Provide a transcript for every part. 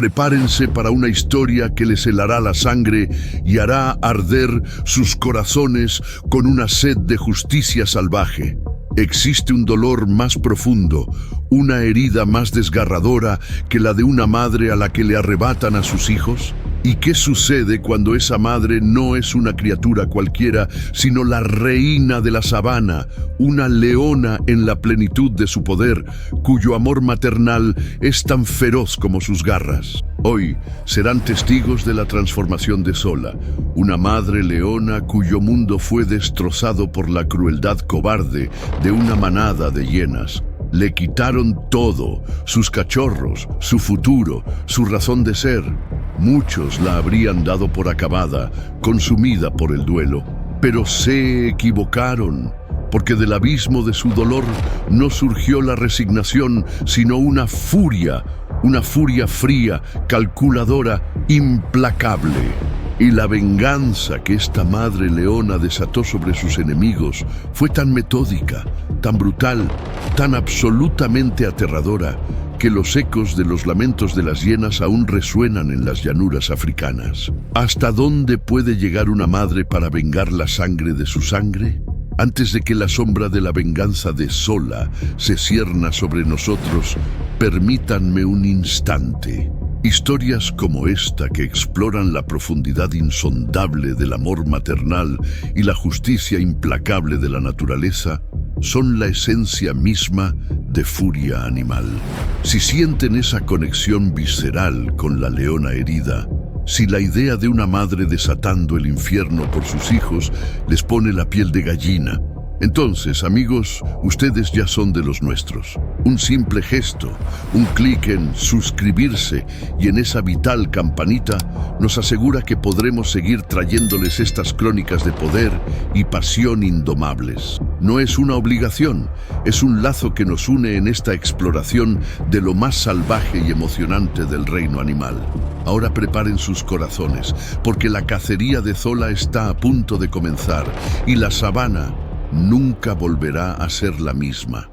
Prepárense para una historia que les helará la sangre y hará arder sus corazones con una sed de justicia salvaje. Existe un dolor más profundo, una herida más desgarradora que la de una madre a la que le arrebatan a sus hijos. ¿Y qué sucede cuando esa madre no es una criatura cualquiera, sino la reina de la sabana, una leona en la plenitud de su poder, cuyo amor maternal es tan feroz como sus garras? Hoy serán testigos de la transformación de Zola, una madre leona cuyo mundo fue destrozado por la crueldad cobarde de una manada de hienas. Le quitaron todo, sus cachorros, su futuro, su razón de ser. Muchos la habrían dado por acabada, consumida por el duelo. Pero se equivocaron, porque del abismo de su dolor no surgió la resignación, sino una furia fría, calculadora, implacable. Y la venganza que esta madre leona desató sobre sus enemigos fue tan metódica, tan brutal, tan absolutamente aterradora, que los ecos de los lamentos de las hienas aún resuenan en las llanuras africanas. ¿Hasta dónde puede llegar una madre para vengar la sangre de su sangre? Antes de que la sombra de la venganza de Zola se cierna sobre nosotros, permítanme un instante. Historias como esta, que exploran la profundidad insondable del amor maternal y la justicia implacable de la naturaleza, son la esencia misma de Furia Animal. Si sienten esa conexión visceral con la leona herida, si la idea de una madre desatando el infierno por sus hijos les pone la piel de gallina, entonces, amigos, ustedes ya son de los nuestros. Un simple gesto, un clic en suscribirse y en esa vital campanita nos asegura que podremos seguir trayéndoles estas crónicas de poder y pasión indomables. No es una obligación, es un lazo que nos une en esta exploración de lo más salvaje y emocionante del reino animal. Ahora preparen sus corazones, porque la cacería de Zola está a punto de comenzar y la sabana nunca volverá a ser la misma.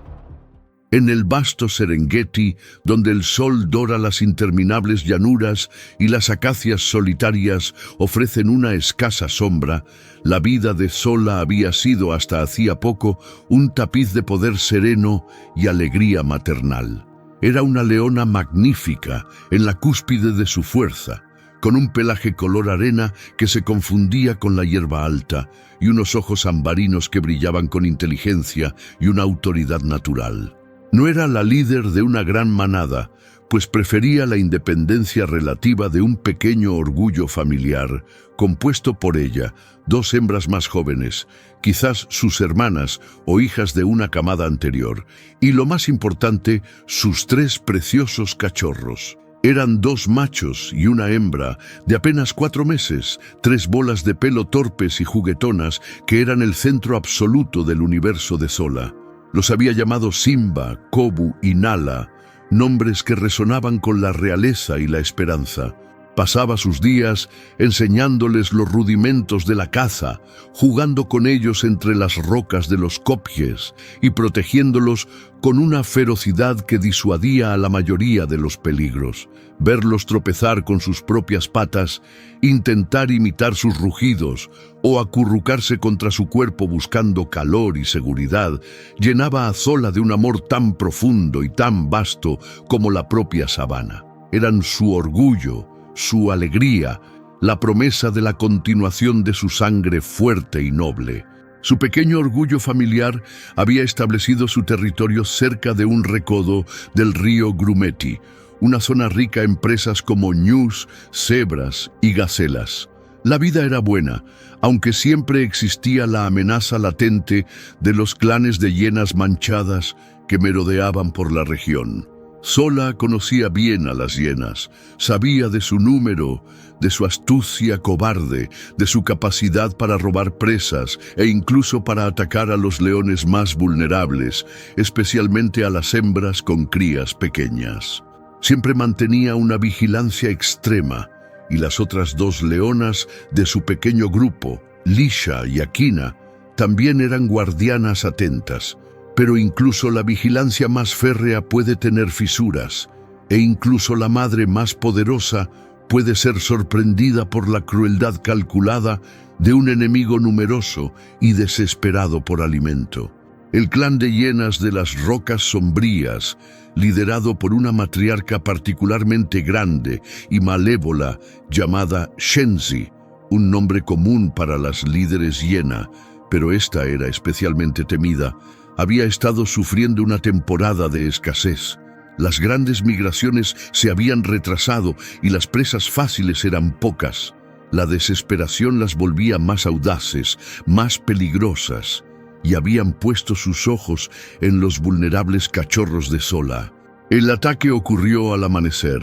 En el vasto Serengeti, donde el sol dora las interminables llanuras y las acacias solitarias ofrecen una escasa sombra, la vida de Zola había sido hasta hacía poco un tapiz de poder sereno y alegría maternal. Era una leona magnífica en la cúspide de su fuerza, con un pelaje color arena que se confundía con la hierba alta y unos ojos ambarinos que brillaban con inteligencia y una autoridad natural. No era la líder de una gran manada, pues prefería la independencia relativa de un pequeño orgullo familiar, compuesto por ella, dos hembras más jóvenes, quizás sus hermanas o hijas de una camada anterior, y lo más importante, sus tres preciosos cachorros. Eran dos machos y una hembra de apenas 4 meses, 3 bolas de pelo torpes y juguetonas que eran el centro absoluto del universo de Zola. Los había llamado Simba, Kobu y Nala, nombres que resonaban con la realeza y la esperanza. Pasaba sus días enseñándoles los rudimentos de la caza, jugando con ellos entre las rocas de los kopjes y protegiéndolos con una ferocidad que disuadía a la mayoría de los peligros. Verlos tropezar con sus propias patas, intentar imitar sus rugidos o acurrucarse contra su cuerpo buscando calor y seguridad, llenaba a Zola de un amor tan profundo y tan vasto como la propia sabana. Eran su orgullo, su alegría, la promesa de la continuación de su sangre fuerte y noble. Su pequeño orgullo familiar había establecido su territorio cerca de un recodo del río Grumeti, una zona rica en presas como ñus, cebras y gacelas. La vida era buena, aunque siempre existía la amenaza latente de los clanes de hienas manchadas que merodeaban por la región. Zola conocía bien a las hienas, sabía de su número, de su astucia cobarde, de su capacidad para robar presas e incluso para atacar a los leones más vulnerables, especialmente a las hembras con crías pequeñas. Siempre mantenía una vigilancia extrema, y las otras 2 leonas de su pequeño grupo, Lisha y Akina, también eran guardianas atentas. Pero incluso la vigilancia más férrea puede tener fisuras. e incluso la madre más poderosa puede ser sorprendida por la crueldad calculada de un enemigo numeroso y desesperado por alimento. El clan de hienas de las Rocas Sombrías, liderado por una matriarca particularmente grande y malévola llamada Shenzi, un nombre común para las líderes hiena, pero esta era especialmente temida, había estado sufriendo una temporada de escasez. Las grandes migraciones se habían retrasado y las presas fáciles eran pocas. La desesperación las volvía más audaces, más peligrosas, y habían puesto sus ojos en los vulnerables cachorros de Sola. El ataque ocurrió al amanecer,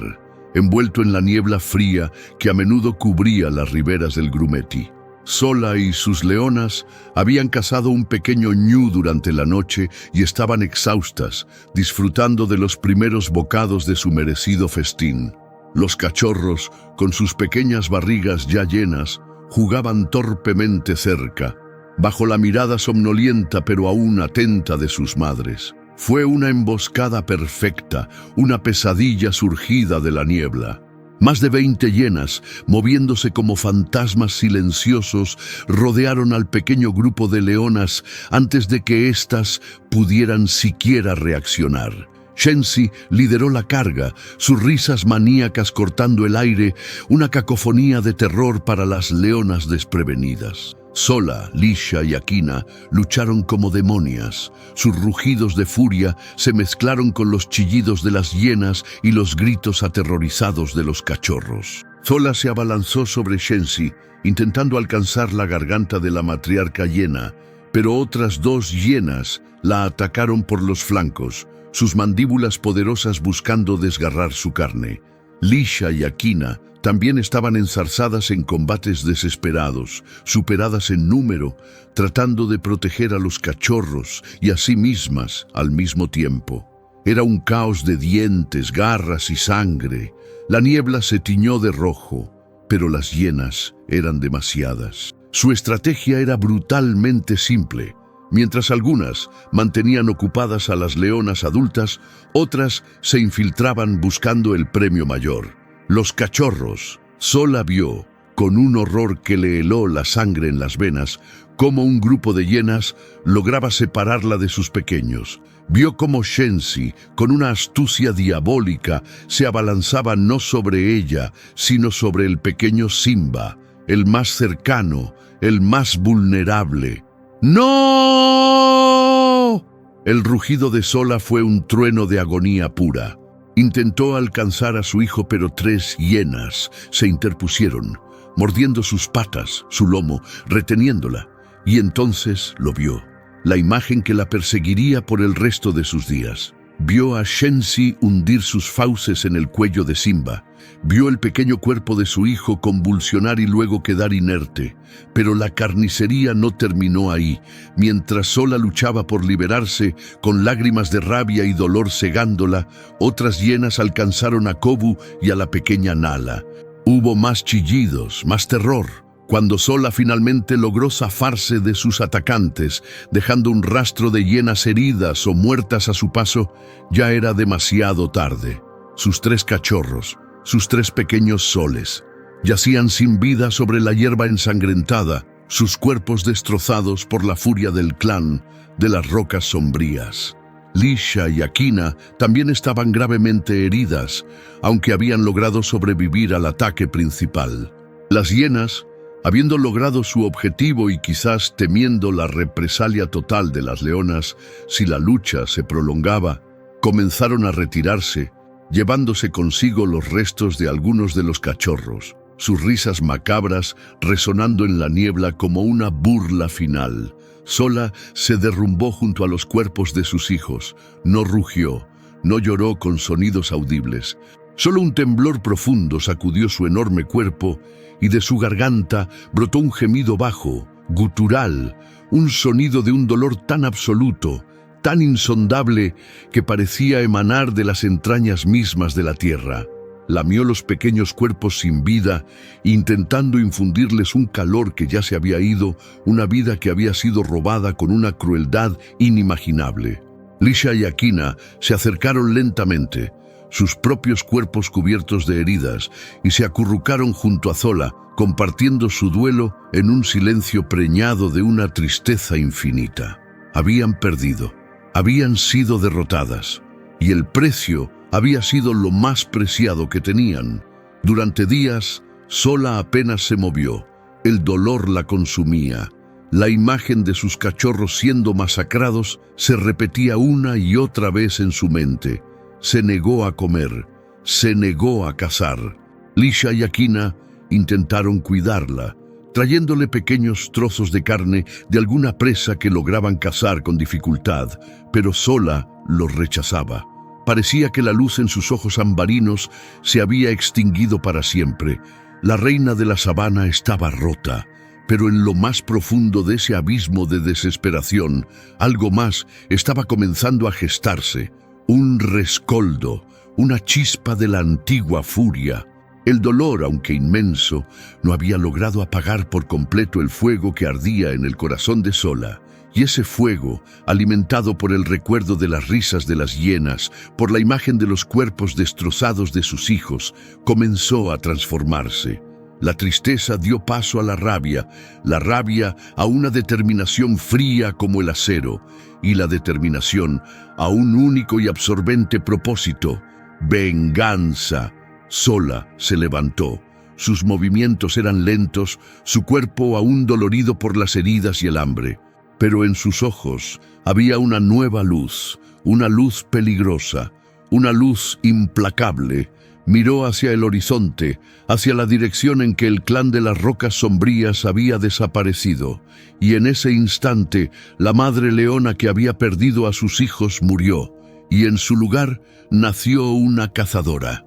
envuelto en la niebla fría que a menudo cubría las riberas del Grumeti. Sola y sus leonas habían cazado un pequeño ñu durante la noche y estaban exhaustas, disfrutando de los primeros bocados de su merecido festín. Los cachorros, con sus pequeñas barrigas ya llenas, jugaban torpemente cerca, bajo la mirada somnolienta pero aún atenta de sus madres. Fue una emboscada perfecta, una pesadilla surgida de la niebla. Más de 20 hienas, moviéndose como fantasmas silenciosos, rodearon al pequeño grupo de leonas antes de que éstas pudieran siquiera reaccionar. Shenzi lideró la carga, sus risas maníacas cortando el aire, una cacofonía de terror para las leonas desprevenidas. Sola, Lisha y Akina lucharon como demonias. Sus rugidos de furia se mezclaron con los chillidos de las hienas y los gritos aterrorizados de los cachorros. Sola se abalanzó sobre Shenzi, intentando alcanzar la garganta de la matriarca hiena, pero otras 2 hienas la atacaron por los flancos, sus mandíbulas poderosas buscando desgarrar su carne. Lisha y Akina también estaban enzarzadas en combates desesperados, superadas en número, tratando de proteger a los cachorros y a sí mismas al mismo tiempo. Era un caos de dientes, garras y sangre. La niebla se tiñó de rojo, pero las hienas eran demasiadas. Su estrategia era brutalmente simple. Mientras algunas mantenían ocupadas a las leonas adultas, otras se infiltraban buscando el premio mayor. Los cachorros. Sola vio, con un horror que le heló la sangre en las venas, cómo un grupo de hienas lograba separarla de sus pequeños. Vio cómo Shenzi, con una astucia diabólica, se abalanzaba no sobre ella, sino sobre el pequeño Simba, el más cercano, el más vulnerable. ¡No! El rugido de Sola fue un trueno de agonía pura. Intentó alcanzar a su hijo, pero 3 hienas se interpusieron, mordiendo sus patas, su lomo, reteniéndola. Y entonces lo vio, la imagen que la perseguiría por el resto de sus días. Vio a Shenzi hundir sus fauces en el cuello de Simba. Vio el pequeño cuerpo de su hijo convulsionar y luego quedar inerte. Pero la carnicería no terminó ahí. Mientras Sola luchaba por liberarse, con lágrimas de rabia y dolor cegándola, otras hienas alcanzaron a Kobu y a la pequeña Nala. Hubo más chillidos, más terror, cuando Sola finalmente logró zafarse de sus atacantes, dejando un rastro de hienas heridas o muertas a su paso. Ya era demasiado tarde. Sus 3 cachorros, sus 3 pequeños soles, yacían sin vida sobre la hierba ensangrentada, sus cuerpos destrozados por la furia del clan de las Rocas Sombrías. Lisha y Akina también estaban gravemente heridas, aunque habían logrado sobrevivir al ataque principal. Las hienas, habiendo logrado su objetivo y quizás temiendo la represalia total de las leonas si la lucha se prolongaba, comenzaron a retirarse, llevándose consigo los restos de algunos de los cachorros, sus risas macabras resonando en la niebla como una burla final. Sola se derrumbó junto a los cuerpos de sus hijos, no rugió, no lloró con sonidos audibles. Solo un temblor profundo sacudió su enorme cuerpo y de su garganta brotó un gemido bajo, gutural, un sonido de un dolor tan absoluto, tan insondable que parecía emanar de las entrañas mismas de la tierra. Lamió los pequeños cuerpos sin vida, intentando infundirles un calor que ya se había ido, una vida que había sido robada con una crueldad inimaginable. Lisha y Akina se acercaron lentamente, sus propios cuerpos cubiertos de heridas, y se acurrucaron junto a Zola, compartiendo su duelo en un silencio preñado de una tristeza infinita. Habían perdido, habían sido derrotadas, y el precio había sido lo más preciado que tenían. Durante días, Zola apenas se movió. El dolor la consumía. La imagen de sus cachorros siendo masacrados se repetía una y otra vez en su mente. Se negó a comer, se negó a cazar. Lisha y Aquina intentaron cuidarla, trayéndole pequeños trozos de carne de alguna presa que lograban cazar con dificultad, pero Zola los rechazaba. Parecía que la luz en sus ojos ambarinos se había extinguido para siempre. La reina de la sabana estaba rota, pero en lo más profundo de ese abismo de desesperación, algo más estaba comenzando a gestarse. Un rescoldo, una chispa de la antigua furia. El dolor, aunque inmenso, no había logrado apagar por completo el fuego que ardía en el corazón de Zola. Y ese fuego, alimentado por el recuerdo de las risas de las hienas, por la imagen de los cuerpos destrozados de sus hijos, comenzó a transformarse. La tristeza dio paso a la rabia a una determinación fría como el acero, y la determinación a un único y absorbente propósito: venganza. Zola se levantó. Sus movimientos eran lentos, su cuerpo aún dolorido por las heridas y el hambre. Pero en sus ojos había una nueva luz, una luz peligrosa, una luz implacable. Miró hacia el horizonte, hacia la dirección en que el clan de las Rocas Sombrías había desaparecido, y en ese instante la madre leona que había perdido a sus hijos murió, y en su lugar nació una cazadora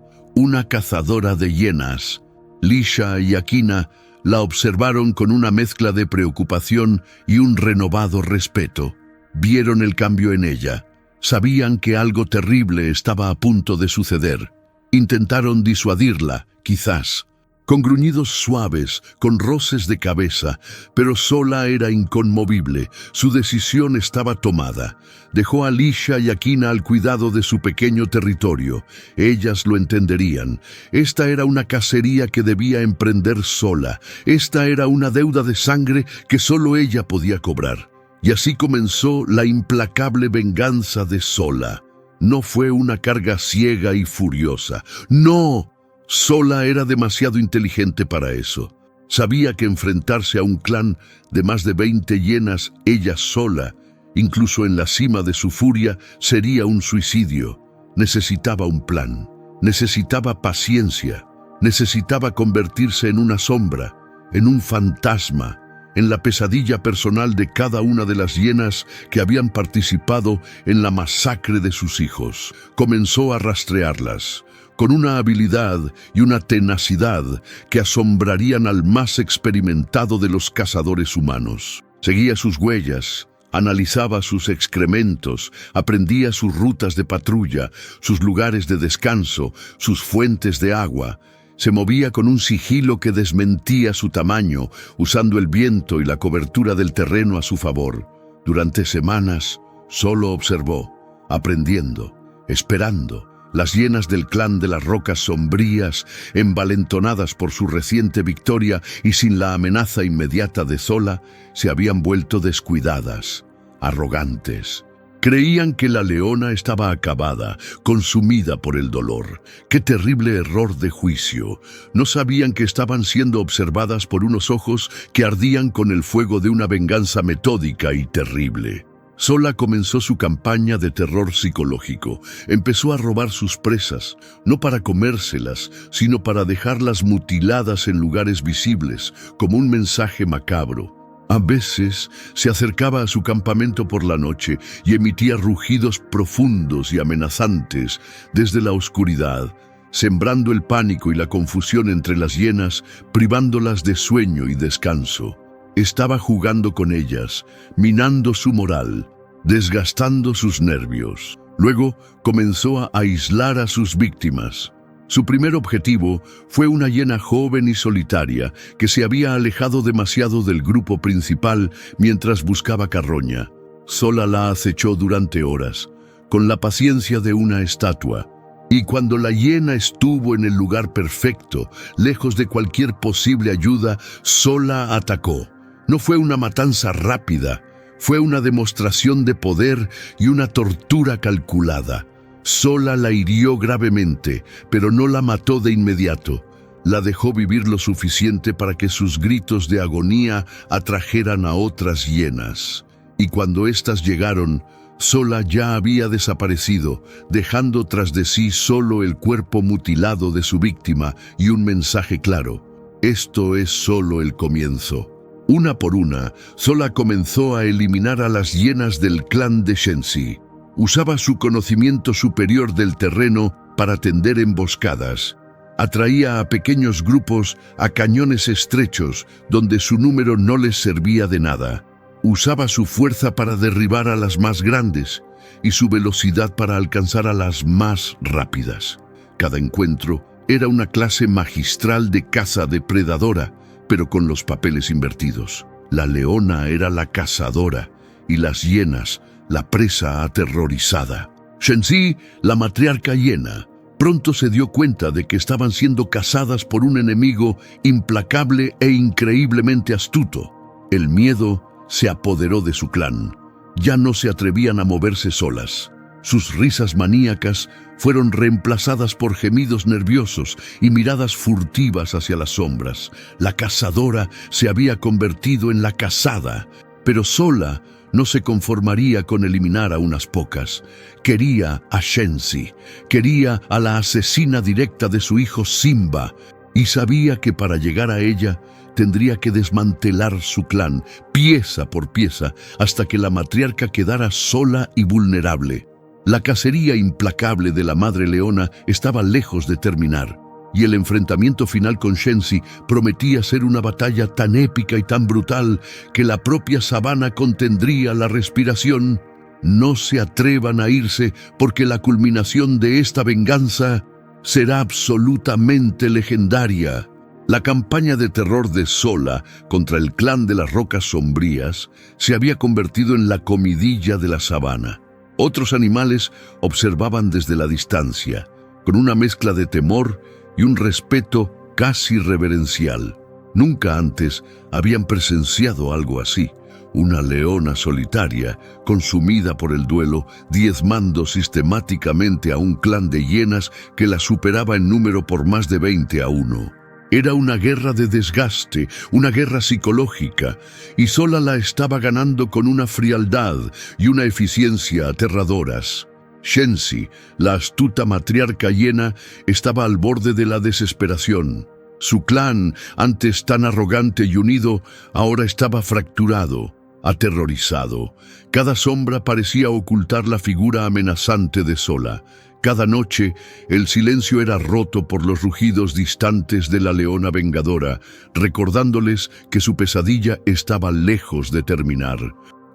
de hienas. Lisha y Aquina la observaron con una mezcla de preocupación y un renovado respeto. Vieron el cambio en ella. Sabían que algo terrible estaba a punto de suceder. Intentaron disuadirla, quizás, con gruñidos suaves, con roces de cabeza, pero Zola era inconmovible. Su decisión estaba tomada. Dejó a Lisha y Aquina al cuidado de su pequeño territorio. Ellas lo entenderían. Esta era una cacería que debía emprender sola. Esta era una deuda de sangre que solo ella podía cobrar. Y así comenzó la implacable venganza de Zola. No fue una carga ciega y furiosa. ¡No! Zola era demasiado inteligente para eso. Sabía que enfrentarse a un clan de más de 20 hienas, ella sola, incluso en la cima de su furia, sería un suicidio. Necesitaba un plan. Necesitaba paciencia. Necesitaba convertirse en una sombra, en un fantasma, en la pesadilla personal de cada una de las hienas que habían participado en la masacre de sus hijos. Comenzó a rastrearlas, con una habilidad y una tenacidad que asombrarían al más experimentado de los cazadores humanos. Seguía sus huellas, analizaba sus excrementos, aprendía sus rutas de patrulla, sus lugares de descanso, sus fuentes de agua. Se movía con un sigilo que desmentía su tamaño, usando el viento y la cobertura del terreno a su favor. Durante semanas, solo observó, aprendiendo, esperando. Las hienas del clan de las Rocas Sombrías, envalentonadas por su reciente victoria y sin la amenaza inmediata de Zola, se habían vuelto descuidadas, arrogantes. Creían que la leona estaba acabada, consumida por el dolor. ¡Qué terrible error de juicio! No sabían que estaban siendo observadas por unos ojos que ardían con el fuego de una venganza metódica y terrible. Zola comenzó su campaña de terror psicológico. Empezó a robar sus presas, no para comérselas, sino para dejarlas mutiladas en lugares visibles, como un mensaje macabro. A veces se acercaba a su campamento por la noche y emitía rugidos profundos y amenazantes desde la oscuridad, sembrando el pánico y la confusión entre las hienas, privándolas de sueño y descanso. Estaba jugando con ellas, minando su moral, desgastando sus nervios. Luego comenzó a aislar a sus víctimas. Su primer objetivo fue una hiena joven y solitaria que se había alejado demasiado del grupo principal mientras buscaba carroña. Zola la acechó durante horas, con la paciencia de una estatua. Y cuando la hiena estuvo en el lugar perfecto, lejos de cualquier posible ayuda, sola atacó. No fue una matanza rápida, fue una demostración de poder y una tortura calculada. Sola la hirió gravemente, pero no la mató de inmediato. La dejó vivir lo suficiente para que sus gritos de agonía atrajeran a otras hienas. Y cuando éstas llegaron, Sola ya había desaparecido, dejando tras de sí solo el cuerpo mutilado de su víctima y un mensaje claro: esto es solo el comienzo. Una por una, Sola comenzó a eliminar a las hienas del clan de Shenzi. Usaba su conocimiento superior del terreno para tender emboscadas. Atraía a pequeños grupos a cañones estrechos donde su número no les servía de nada. Usaba su fuerza para derribar a las más grandes y su velocidad para alcanzar a las más rápidas. Cada encuentro era una clase magistral de caza depredadora, pero con los papeles invertidos. La leona era la cazadora y las hienas la presa aterrorizada. Shenzi, la matriarca hiena, pronto se dio cuenta de que estaban siendo cazadas por un enemigo implacable e increíblemente astuto. El miedo se apoderó de su clan. Ya no se atrevían a moverse solas. Sus risas maníacas fueron reemplazadas por gemidos nerviosos y miradas furtivas hacia las sombras. La cazadora se había convertido en la cazada, pero Sola no se conformaría con eliminar a unas pocas. Quería a Shenzi, quería a la asesina directa de su hijo Simba, y sabía que para llegar a ella tendría que desmantelar su clan, pieza por pieza, hasta que la matriarca quedara sola y vulnerable. La cacería implacable de la madre leona estaba lejos de terminar, y el enfrentamiento final con Shenzi prometía ser una batalla tan épica y tan brutal que la propia sabana contendría la respiración. No se atrevan a irse, porque la culminación de esta venganza será absolutamente legendaria. La campaña de terror de Sola contra el clan de las Rocas Sombrías se había convertido en la comidilla de la sabana. Otros animales observaban desde la distancia, con una mezcla de temor y un respeto casi reverencial. Nunca antes habían presenciado algo así. Una leona solitaria, consumida por el duelo, diezmando sistemáticamente a un clan de hienas que la superaba en número por más de 20-1. Era una guerra de desgaste, una guerra psicológica, y Sola la estaba ganando con una frialdad y una eficiencia aterradoras. Shenzi, la astuta matriarca hiena, estaba al borde de la desesperación. Su clan, antes tan arrogante y unido, ahora estaba fracturado, aterrorizado. Cada sombra parecía ocultar la figura amenazante de Sola. Cada noche, el silencio era roto por los rugidos distantes de la leona vengadora, recordándoles que su pesadilla estaba lejos de terminar.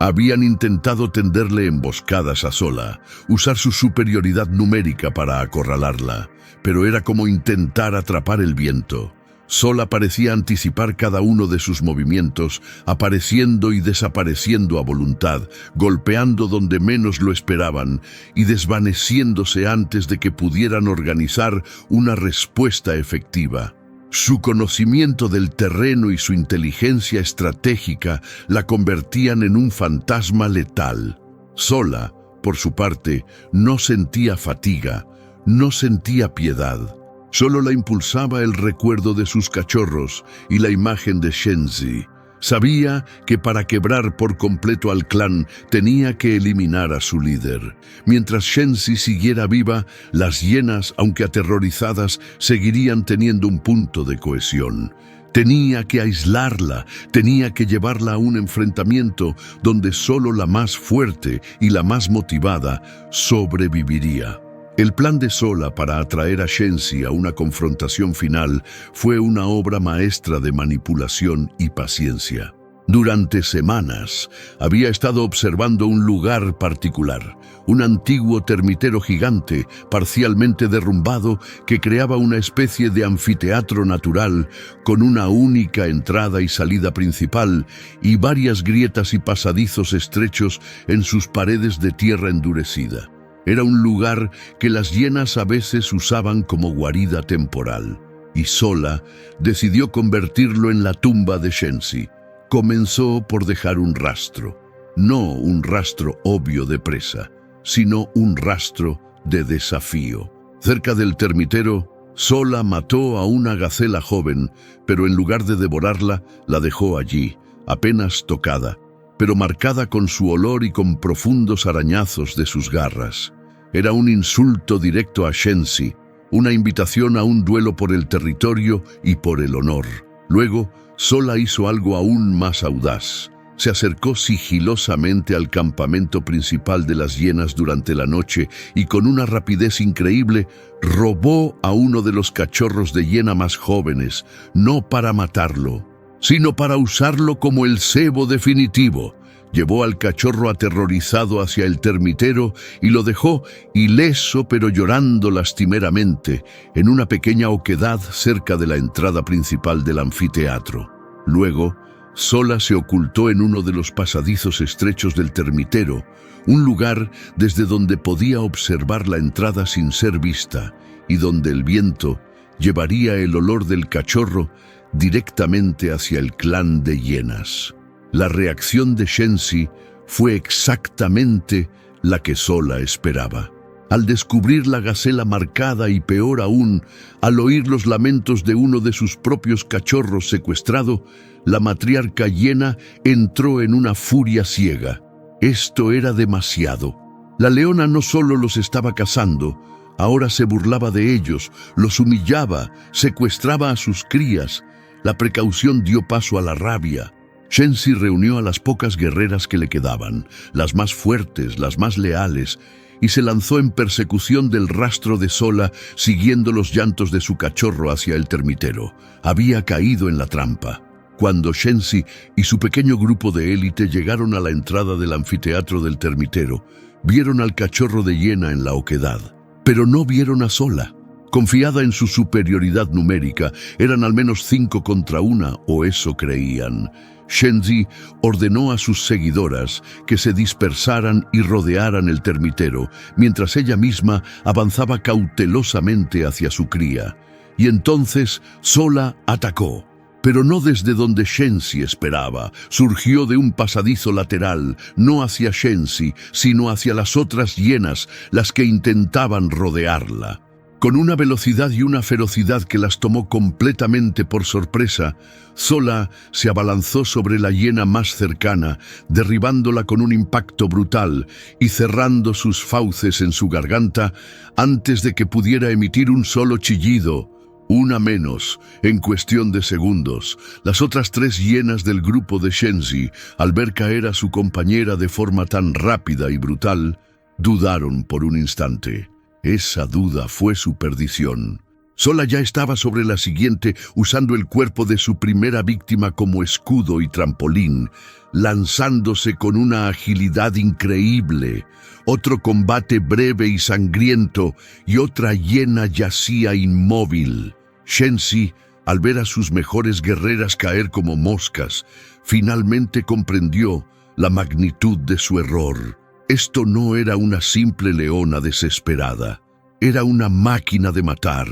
Habían intentado tenderle emboscadas a Sola, usar su superioridad numérica para acorralarla, pero era como intentar atrapar el viento. Sola parecía anticipar cada uno de sus movimientos, apareciendo y desapareciendo a voluntad, golpeando donde menos lo esperaban y desvaneciéndose antes de que pudieran organizar una respuesta efectiva. Su conocimiento del terreno y su inteligencia estratégica la convertían en un fantasma letal. Sola, por su parte, no sentía fatiga, no sentía piedad. Solo la impulsaba el recuerdo de sus cachorros y la imagen de Shenzi. Sabía que para quebrar por completo al clan tenía que eliminar a su líder. Mientras Shenzi siguiera viva, las hienas, aunque aterrorizadas, seguirían teniendo un punto de cohesión. Tenía que aislarla, tenía que llevarla a un enfrentamiento donde solo la más fuerte y la más motivada sobreviviría. El plan de Sola para atraer a Shenzi a una confrontación final fue una obra maestra de manipulación y paciencia. Durante semanas había estado observando un lugar particular, un antiguo termitero gigante parcialmente derrumbado que creaba una especie de anfiteatro natural con una única entrada y salida principal y varias grietas y pasadizos estrechos en sus paredes de tierra endurecida. Era un lugar que las hienas a veces usaban como guarida temporal, y Sola decidió convertirlo en la tumba de Shenzi. Comenzó por dejar un rastro, no un rastro obvio de presa, sino un rastro de desafío. Cerca del termitero, Sola mató a una gacela joven, pero en lugar de devorarla, la dejó allí, apenas tocada, pero marcada con su olor y con profundos arañazos de sus garras. Era un insulto directo a Shenzi, una invitación a un duelo por el territorio y por el honor. Luego, Sola hizo algo aún más audaz. Se acercó sigilosamente al campamento principal de las hienas durante la noche y con una rapidez increíble robó a uno de los cachorros de hiena más jóvenes, no para matarlo, sino para usarlo como el cebo definitivo. Llevó al cachorro aterrorizado hacia el termitero y lo dejó ileso pero llorando lastimeramente en una pequeña oquedad cerca de la entrada principal del anfiteatro. Luego, Sola se ocultó en uno de los pasadizos estrechos del termitero, un lugar desde donde podía observar la entrada sin ser vista y donde el viento llevaría el olor del cachorro directamente hacia el clan de hienas. La reacción de Shenzi fue exactamente la que Sola esperaba. Al descubrir la gacela marcada y peor aún, al oír los lamentos de uno de sus propios cachorros secuestrado, la matriarca hiena entró en una furia ciega. Esto era demasiado. La leona no solo los estaba cazando, ahora se burlaba de ellos, los humillaba, secuestraba a sus crías. La precaución dio paso a la rabia. Shenzi reunió a las pocas guerreras que le quedaban, las más fuertes, las más leales, y se lanzó en persecución del rastro de Sola, siguiendo los llantos de su cachorro hacia el termitero. Había caído en la trampa. Cuando Shenzi y su pequeño grupo de élite llegaron a la entrada del anfiteatro del termitero, vieron al cachorro de hiena en la oquedad, pero no vieron a Sola. Confiada en su superioridad numérica, eran al menos 5 contra 1, o eso creían. Shenzi ordenó a sus seguidoras que se dispersaran y rodearan el termitero, mientras ella misma avanzaba cautelosamente hacia su cría. Y entonces Sola atacó, pero no desde donde Shenzi esperaba. Surgió de un pasadizo lateral, no hacia Shenzi, sino hacia las otras hienas, las que intentaban rodearla. Con una velocidad y una ferocidad que las tomó completamente por sorpresa, Sola se abalanzó sobre la hiena más cercana, derribándola con un impacto brutal y cerrando sus fauces en su garganta antes de que pudiera emitir un solo chillido. Una menos, en cuestión de segundos. Las otras 3 hienas del grupo de Shenzi, al ver caer a su compañera de forma tan rápida y brutal, dudaron por un instante. Esa duda fue su perdición. Sola ya estaba sobre la siguiente, usando el cuerpo de su primera víctima como escudo y trampolín, lanzándose con una agilidad increíble. Otro combate breve y sangriento, y otra hiena yacía inmóvil. Shenzi, al ver a sus mejores guerreras caer como moscas, finalmente comprendió la magnitud de su error. Esto no era una simple leona desesperada. Era una máquina de matar,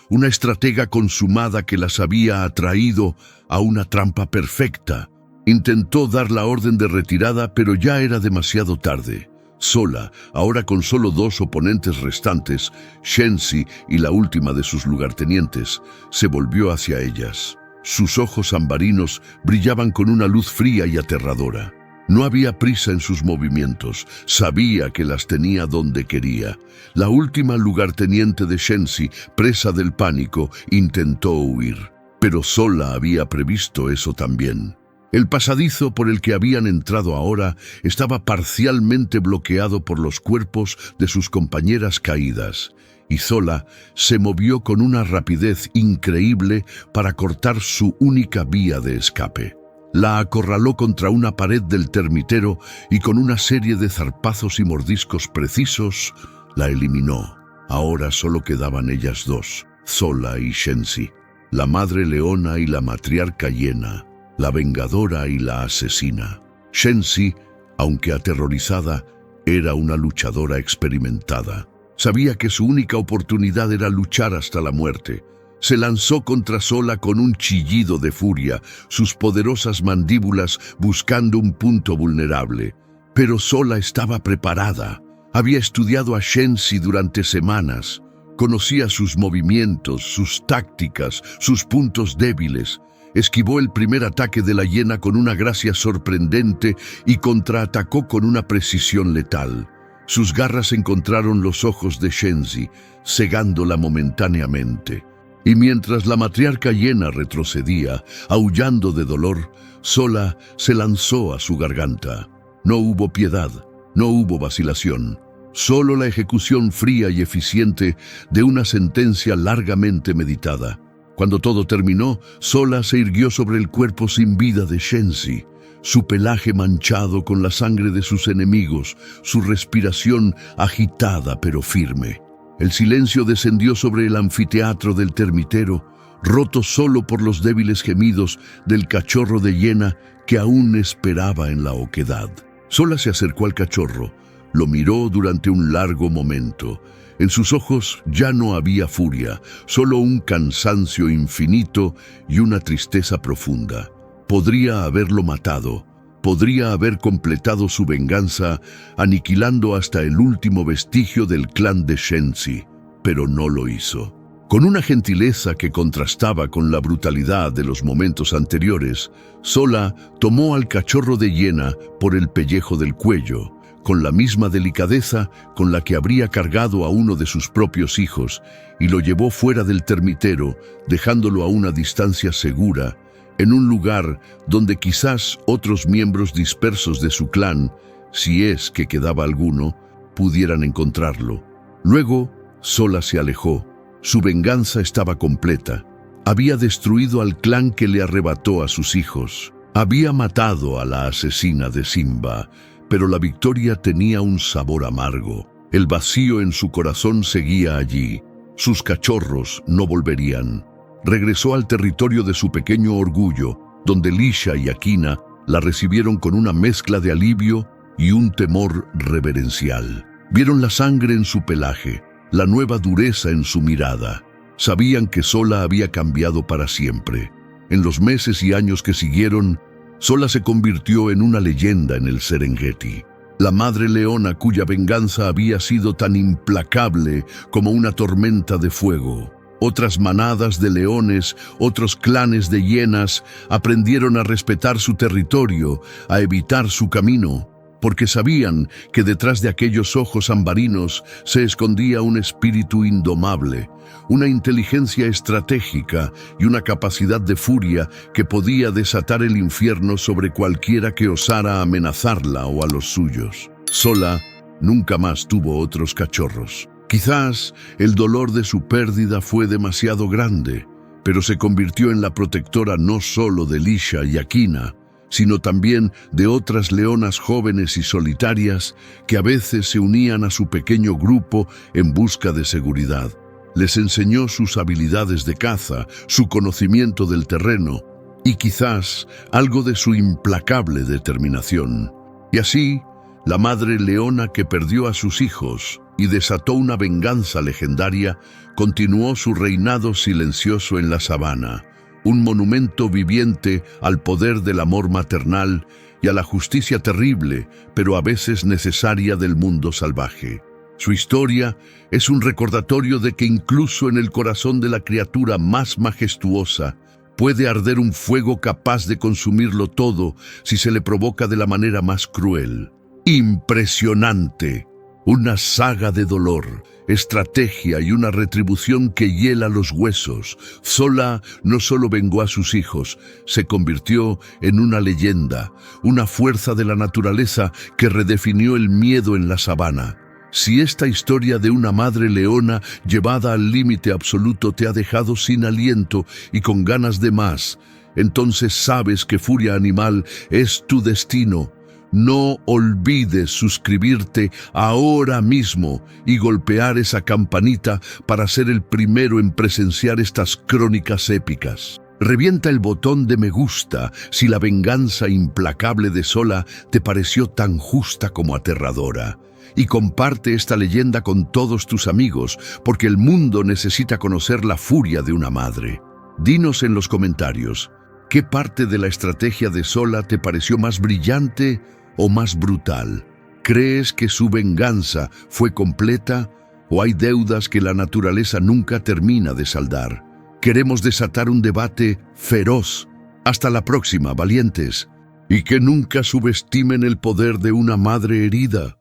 una estratega consumada que las había atraído a una trampa perfecta. Intentó dar la orden de retirada, pero ya era demasiado tarde. Sola, ahora con solo 2 oponentes restantes, Shenzi y la última de sus lugartenientes, se volvió hacia ellas. Sus ojos ambarinos brillaban con una luz fría y aterradora. No había prisa en sus movimientos, sabía que las tenía donde quería. La última lugarteniente de Shenzi, presa del pánico, intentó huir, pero Sola había previsto eso también. El pasadizo por el que habían entrado ahora estaba parcialmente bloqueado por los cuerpos de sus compañeras caídas, y Sola se movió con una rapidez increíble para cortar su única vía de escape. La acorraló contra una pared del termitero y con una serie de zarpazos y mordiscos precisos, la eliminó. Ahora solo quedaban ellas 2, Sola y Shenzi, la madre leona y la matriarca hiena, la vengadora y la asesina. Shenzi, aunque aterrorizada, Era una luchadora experimentada. Sabía que su única oportunidad era luchar hasta la muerte. Se lanzó contra Sola con un chillido de furia, sus poderosas mandíbulas buscando un punto vulnerable. Pero Sola estaba preparada. Había estudiado a Shenzi durante semanas. Conocía sus movimientos, sus tácticas, sus puntos débiles. Esquivó el primer ataque de la hiena con una gracia sorprendente y contraatacó con una precisión letal. Sus garras encontraron los ojos de Shenzi, cegándola momentáneamente. Y mientras la matriarca hiena retrocedía, aullando de dolor, Sola se lanzó a su garganta. No hubo piedad, no hubo vacilación, solo la ejecución fría y eficiente de una sentencia largamente meditada. Cuando todo terminó, Sola se irguió sobre el cuerpo sin vida de Shenzi, su pelaje manchado con la sangre de sus enemigos, su respiración agitada pero firme. El silencio descendió sobre el anfiteatro del termitero, roto solo por los débiles gemidos del cachorro de hiena que aún esperaba en la oquedad. Sola se acercó al cachorro, lo miró durante un largo momento. En sus ojos ya no había furia, solo un cansancio infinito y una tristeza profunda. Podría haberlo matado, podría haber completado su venganza, aniquilando hasta el último vestigio del clan de Shenzi, pero no lo hizo. Con una gentileza que contrastaba con la brutalidad de los momentos anteriores, Sola tomó al cachorro de hiena por el pellejo del cuello, con la misma delicadeza con la que habría cargado a uno de sus propios hijos, y lo llevó fuera del termitero, dejándolo a una distancia segura, en un lugar donde quizás otros miembros dispersos de su clan, si es que quedaba alguno, pudieran encontrarlo. Luego, Sola se alejó. Su venganza estaba completa. Había destruido al clan que le arrebató a sus hijos. Había matado a la asesina de Simba, pero la victoria tenía un sabor amargo. El vacío en su corazón seguía allí. Sus cachorros no volverían. Regresó al territorio de su pequeño orgullo, donde Lisha y Akina la recibieron con una mezcla de alivio y un temor reverencial. Vieron la sangre en su pelaje, la nueva dureza en su mirada. Sabían que Sola había cambiado para siempre. En los meses y años que siguieron, Sola se convirtió en una leyenda en el Serengeti. La madre leona cuya venganza había sido tan implacable como una tormenta de fuego. Otras manadas de leones, otros clanes de hienas aprendieron a respetar su territorio, a evitar su camino, porque sabían que detrás de aquellos ojos ambarinos se escondía un espíritu indomable, una inteligencia estratégica y una capacidad de furia que podía desatar el infierno sobre cualquiera que osara amenazarla o a los suyos. Sola nunca más tuvo otros cachorros. Quizás el dolor de su pérdida fue demasiado grande, pero se convirtió en la protectora no solo de Lisha y Akina, sino también de otras leonas jóvenes y solitarias que a veces se unían a su pequeño grupo en busca de seguridad. Les enseñó sus habilidades de caza, su conocimiento del terreno y quizás algo de su implacable determinación. Y así, la madre leona que perdió a sus hijos y desató una venganza legendaria, continuó su reinado silencioso en la sabana, un monumento viviente al poder del amor maternal y a la justicia terrible, pero a veces necesaria del mundo salvaje. Su historia es un recordatorio de que incluso en el corazón de la criatura más majestuosa puede arder un fuego capaz de consumirlo todo si se le provoca de la manera más cruel. Impresionante. Una saga de dolor, estrategia y una retribución que hiela los huesos. Sola no solo vengó a sus hijos, se convirtió en una leyenda, una fuerza de la naturaleza que redefinió el miedo en la sabana. Si esta historia de una madre leona llevada al límite absoluto te ha dejado sin aliento y con ganas de más, entonces sabes que Furia Animal es tu destino. No olvides suscribirte ahora mismo y golpear esa campanita para ser el primero en presenciar estas crónicas épicas. Revienta el botón de me gusta si la venganza implacable de Sola te pareció tan justa como aterradora. y comparte esta leyenda con todos tus amigos, porque el mundo necesita conocer la furia de una madre. Dinos en los comentarios, ¿qué parte de la estrategia de Zola te pareció más brillante o más brutal? ¿Crees que su venganza fue completa o hay deudas que la naturaleza nunca termina de saldar? Queremos desatar un debate feroz. Hasta la próxima, valientes. Y que nunca subestimen el poder de una madre herida.